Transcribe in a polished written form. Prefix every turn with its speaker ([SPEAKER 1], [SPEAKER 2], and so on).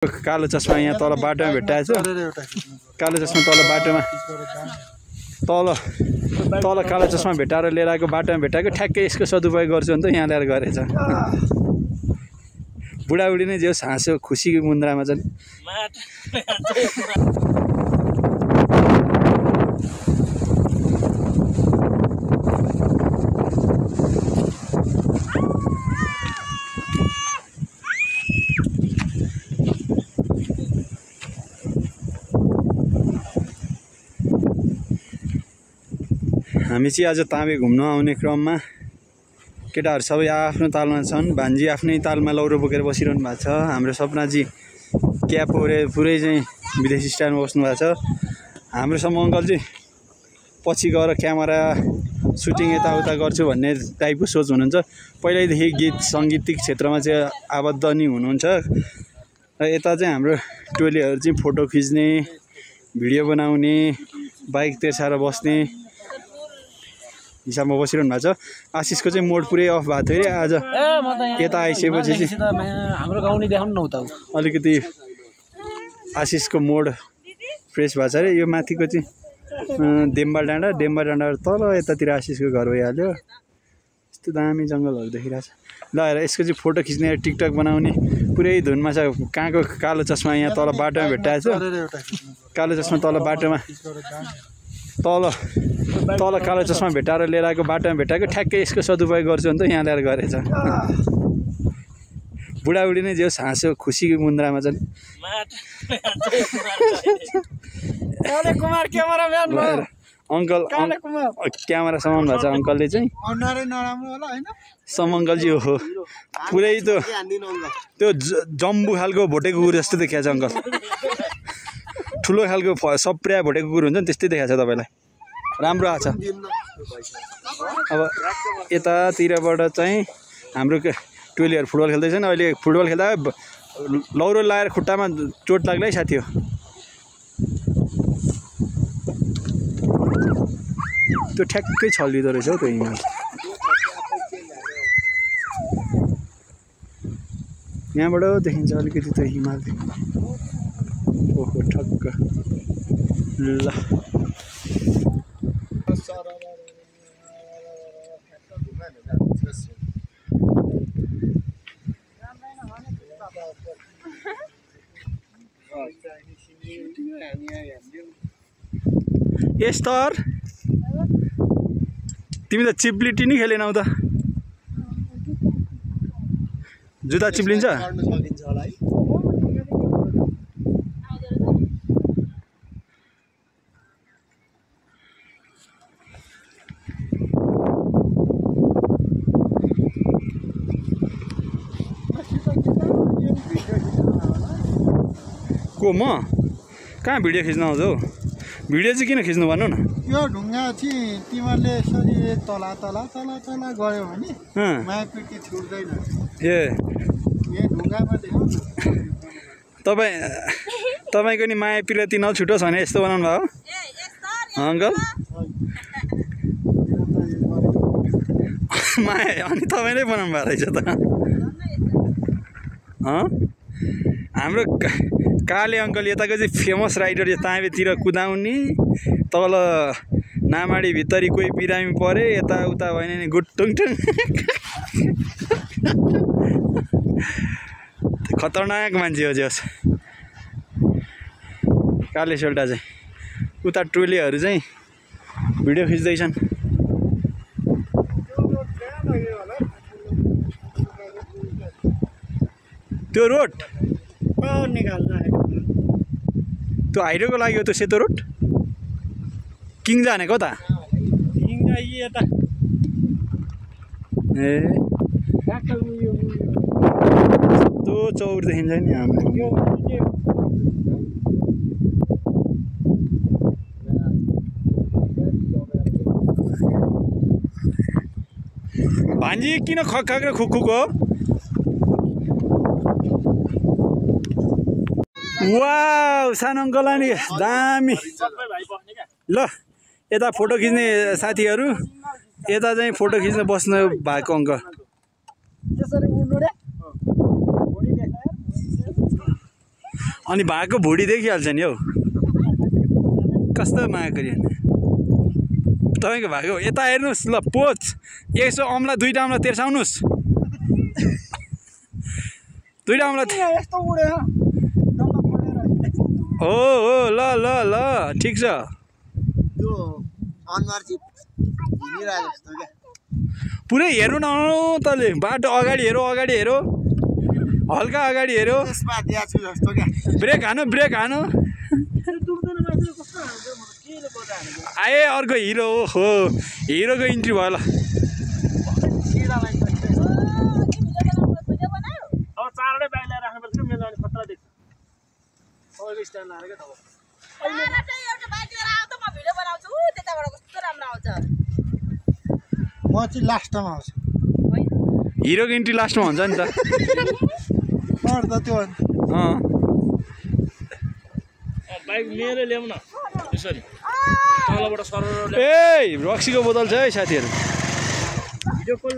[SPEAKER 1] कालो चस्मा यहाँ तल बाटोमा भेट्टाएछ। कालो चस्मा तल बाटोमा तल कालो चस्मा भेटाएर लिएर आएको बाटोमा भेटाएको ठ्याक्कै यसको सदुपयोग गर्छु भने त यहाँ ल्याएर गरेछ। बुढाबुढी नै जे हाँस्यो खुसीको मुन्द्रामा चाहिँ। हामी चाहिँ आज ताबे घुम्न आउने क्रममा केटाहरू सबै आफ्नो तालमा छन्। भान्जी आफ्नै तालमा लौरो बोकेर बसिरहनु भएको छ। हाम्रो सपनाजी क्याप पुरै चाहिँ विदेशी स्टाइलमा बस्नु भएको छ। हाम्रो सम्म अङ्कल चाहिँ पछि गएर क्यामेरा सुटिङ यताउता गर्छु भन्ने टाइपको सोच हुनुहुन्छ। पहिल्यैदेखि गीत सङ्गीतिक क्षेत्रमा चाहिँ आबद्ध नि हुनुहुन्छ र यता चाहिँ हाम्रो टोलीहरू चाहिँ फोटो खिच्ने, भिडियो बनाउने, बाइक तेर्साएर बस्ने हिसाबमा बसिरहनु भएको छ। आशिषको चाहिँ मोड पुरै अफ भएको थियो अरे आज। यता आइसकेपछि चाहिँ
[SPEAKER 2] हाम्रो गाउँ नि देखाउनु न उता
[SPEAKER 1] अलिकति आशिषको मोड फ्रेस भएको छ अरे। यो माथिको चाहिँ डेम्बा डाँडा तल यतातिर आशिषको घर भइहाल्यो। यस्तो दामी जङ्गलहरू देखिरहेको छ। ल हेर यसको चाहिँ फोटो खिच्ने, टिकटक बनाउने पुरै धुनमा छ। कहाँको कालो चस्मा यहाँ तल बाटोमा भेट्टाएछ। कालो चस्मा तल बाटोमा तल कालो चस्मा भेटाएर लिएर आएको बाटोमा भेटाएको ठ्याक्कै यसको सदुपयोग गर्छु भने त यहाँ ल्याएर गरेछ। बुढाबुढी नै जे हाँस्यो खुसीको मुन्द्रामा चाहिँ। अङ्कल क्यामेरा समाउनु भएको छ अङ्कलले चाहिँ। सम अङ्कलजी हो पुरै त्यो जम्बु खालको भोटे कुकुर जस्तो देखिएको छ अङ्कल। ठुलो खालको सप्रिया भोटे कुकुर हुन्छ नि त्यस्तै देखाएको छ तपाईँलाई। राम्रो आएको छ। अब यतातिरबाट चाहिँ हाम्रो टोलीहरू फुटबल खेल्दैछन्। अहिले फुटबल खेल्दा लौरो लाएर खुट्टामा चोट लाग्ला है साथी हो। त्यो ठ्याक्कै छल्लिँदो रहेछ हौ त्यो हिमाल। यहाँबाट देखिन्छ अलिकति त्यो हिमाल। ओहो ठक्क ल यस्तर तिमी त चिप्लिटी नि खेलेनौ त। जुत्ता चिप्लिन्छ। को म कहाँ भिडियो खिच्न आउँछ हौ। भिडियो चाहिँ किन खिच्नु भन्नु न।
[SPEAKER 3] यो ढुङ्गा चाहिँ तिमीहरूले यसरी तला गऱ्यो भने मायापिटी छुट्दैन।
[SPEAKER 1] ए
[SPEAKER 3] ढुङ्गामा देखाउ न।
[SPEAKER 1] तपाईँको नि माया पिरती नछुटोस् भने यस्तो बनाउनु भयो अङ्कल। माया अनि तपाईँले बनाउनु भएको रहेछ त। हाम्रो काले अङ्कल यताको चाहिँ फेमस राइडर। यो ताँबेतिर कुदाउने, तल नामाडी भित्री कोही बिरामी परे यताउता भएन नि गुटुङटुङ खतरनाक मान्छे हो जस काले सोल्टा चाहिँ। उता टोलीहरू चाहिँ भिडियो खिच्दैछन्। त्यो रोड त्यो हाइवेको लागि हो त्यो सेतो रोड। किङ जानेको त ए त्यो चौर देखिन्छ नि हाम्रो। भान्जी किन खक्खाक र खुकखुक हो। वाउ सानो अङ्कल नि दामी। ल यता फोटो खिच्ने साथीहरू यता चाहिँ फोटो खिच्न बस्नु भएको अङ्कल। अनि भएको भुडी देखिहाल्छ नि हौ कस्तो माया गरिहाल्ने तपाईँको भएको यता हेर्नुहोस् ल पोच यसो अम्ला दुईवटा अम्ला तेर्साउनुहोस् दुईवटा अम्ला
[SPEAKER 3] यस्तो उड्यो
[SPEAKER 1] हो हो ल ल ल ठिक छ
[SPEAKER 3] त्यो अनुहार चाहिँ हिँडिरहेको जस्तो क्या
[SPEAKER 1] पुरै हेर्नु न तले बाटो अगाडि हेरो हल्का अगाडि हेरो
[SPEAKER 3] त्यसमा दिएको छु जस्तो क्या
[SPEAKER 1] ब्रेक हानु आए अर्को हिरो हो हिरोको इन्ट्री भयो ल
[SPEAKER 2] अब चारवटै बाइक ल्याएर राख्नुपर्छ कि मेरो अनि खतरा देख्छ सबैको स्ट्यान्ड लाएर क्या तपाईँ
[SPEAKER 3] म चाहिँ लास्टमा आउँछु
[SPEAKER 1] हिरोको इन्ट्री लास्टमा हुन्छ नि त
[SPEAKER 3] त्यो
[SPEAKER 2] बाइक लिएर ल्याउँ न यसरी तलबाट सरर
[SPEAKER 1] ए रक्सीको बोतल छ है साथीहरू
[SPEAKER 2] भिडियो कल